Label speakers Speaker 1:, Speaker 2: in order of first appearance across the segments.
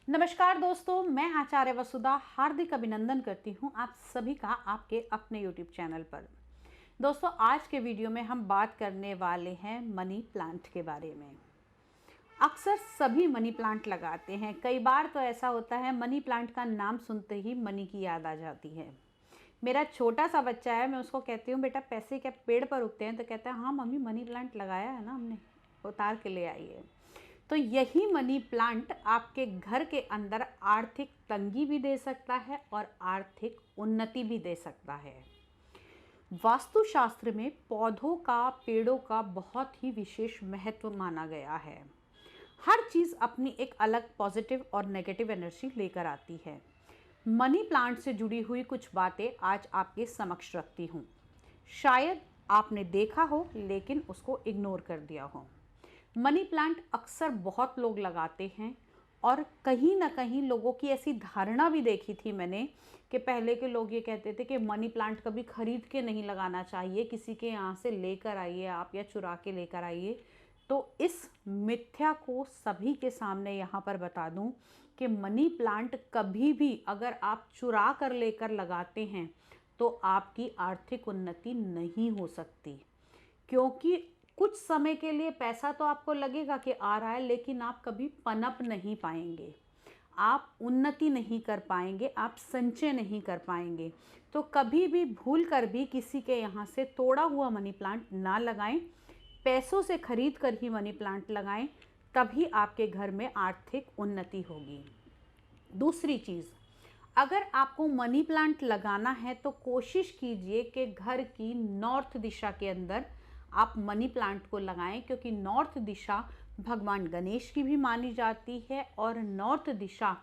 Speaker 1: नमस्कार दोस्तों, मैं आचार्य वसुधा हार्दिक अभिनंदन करती हूं आप सभी का आपके अपने YouTube चैनल पर। दोस्तों, आज के वीडियो में हम बात करने वाले हैं मनी प्लांट के बारे में। अक्सर सभी मनी प्लांट लगाते हैं। कई बार तो ऐसा होता है मनी प्लांट का नाम सुनते ही मनी की याद आ जाती है। मेरा छोटा सा बच्चा है, मैं उसको कहती हूँ बेटा पैसे क्या पेड़ पर उगते हैं? तो कहता है हाँ मम्मी, मनी प्लांट लगाया है ना हमने, उतार के ले आई है। तो यही मनी प्लांट आपके घर के अंदर आर्थिक तंगी भी दे सकता है और आर्थिक उन्नति भी दे सकता है। वास्तुशास्त्र में पौधों का, पेड़ों का बहुत ही विशेष महत्व माना गया है। हर चीज़ अपनी एक अलग पॉजिटिव और नेगेटिव एनर्जी लेकर आती है। मनी प्लांट से जुड़ी हुई कुछ बातें आज आपके समक्ष रखती हूँ। शायद आपने देखा हो लेकिन उसको इग्नोर कर दिया हो। मनी प्लांट अक्सर बहुत लोग लगाते हैं और कहीं ना कहीं लोगों की ऐसी धारणा भी देखी थी मैंने कि पहले के लोग ये कहते थे कि मनी प्लांट कभी खरीद के नहीं लगाना चाहिए, किसी के यहाँ से लेकर आइए आप या चुरा के लेकर आइए। तो इस मिथ्या को सभी के सामने यहाँ पर बता दूँ कि मनी प्लांट कभी भी अगर आप चुरा कर लेकर लगाते हैं तो आपकी आर्थिक उन्नति नहीं हो सकती, क्योंकि कुछ समय के लिए पैसा तो आपको लगेगा कि आ रहा है, लेकिन आप कभी पनप नहीं पाएंगे, आप उन्नति नहीं कर पाएंगे, आप संचय नहीं कर पाएंगे। तो कभी भी भूल कर भी किसी के यहाँ से तोड़ा हुआ मनी प्लांट ना लगाएं, पैसों से खरीद कर ही मनी प्लांट लगाएं, तभी आपके घर में आर्थिक उन्नति होगी। दूसरी चीज़, अगर आपको मनी प्लांट लगाना है तो कोशिश कीजिए कि घर की नॉर्थ दिशा के अंदर आप मनी प्लांट को लगाएं, क्योंकि नॉर्थ दिशा भगवान गणेश की भी मानी जाती है और नॉर्थ दिशा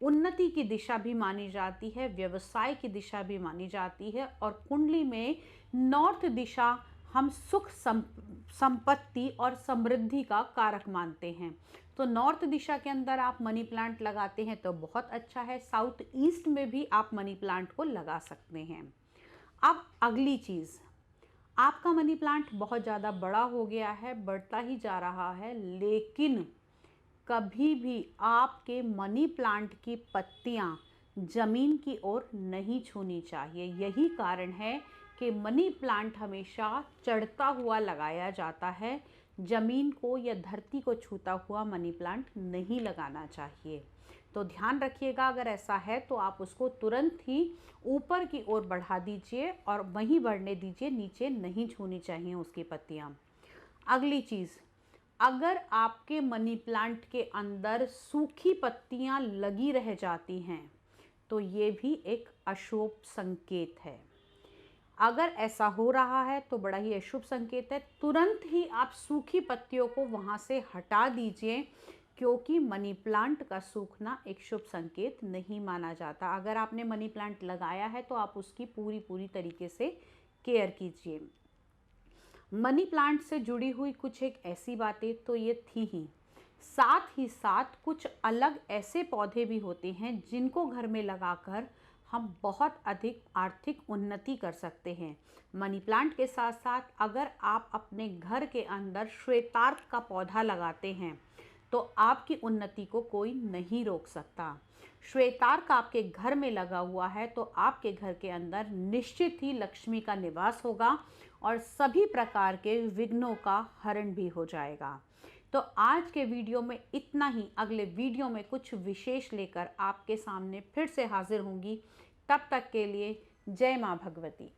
Speaker 1: उन्नति की दिशा भी मानी जाती है, व्यवसाय की दिशा भी मानी जाती है। और कुंडली में नॉर्थ दिशा हम सुख संपत्ति और समृद्धि का कारक मानते हैं। तो नॉर्थ दिशा के अंदर आप मनी प्लांट लगाते हैं तो बहुत अच्छा है। साउथ ईस्ट में भी आप मनी प्लांट को लगा सकते हैं। अब अगली चीज़, आपका मनी प्लांट बहुत ज़्यादा बड़ा हो गया है, बढ़ता ही जा रहा है, लेकिन कभी भी आपके मनी प्लांट की पत्तियां ज़मीन की ओर नहीं छूनी चाहिए। यही कारण है कि मनी प्लांट हमेशा चढ़ता हुआ लगाया जाता है। ज़मीन को या धरती को छूता हुआ मनी प्लांट नहीं लगाना चाहिए। तो ध्यान रखिएगा, अगर ऐसा है तो आप उसको तुरंत ही ऊपर की ओर बढ़ा दीजिए और वहीं बढ़ने दीजिए, नीचे नहीं छूनी चाहिए उसकी पत्तियां। अगली चीज़, अगर आपके मनी प्लांट के अंदर सूखी पत्तियां लगी रह जाती हैं तो ये भी एक अशुभ संकेत है। अगर ऐसा हो रहा है तो बड़ा ही अशुभ संकेत है। तुरंत ही आप सूखी पत्तियों को वहाँ से हटा दीजिए, क्योंकि मनी प्लांट का सूखना एक शुभ संकेत नहीं माना जाता। अगर आपने मनी प्लांट लगाया है तो आप उसकी पूरी तरीके से केयर कीजिए। मनी प्लांट से जुड़ी हुई कुछ एक ऐसी बातें तो ये थी ही, साथ ही साथ कुछ अलग ऐसे पौधे भी होते हैं जिनको घर में लगाकर हम बहुत अधिक आर्थिक उन्नति कर सकते हैं। मनी प्लांट के साथ साथ अगर आप अपने घर के अंदर श्वेतार्क का पौधा लगाते हैं तो आपकी उन्नति को कोई नहीं रोक सकता। श्वेतार्क आपके घर में लगा हुआ है तो आपके घर के अंदर निश्चित ही लक्ष्मी का निवास होगा और सभी प्रकार के विघ्नों का हरण भी हो जाएगा। तो आज के वीडियो में इतना ही। अगले वीडियो में कुछ विशेष लेकर आपके सामने फिर से हाजिर होंगी। तब तक के लिए जय माँ भगवती।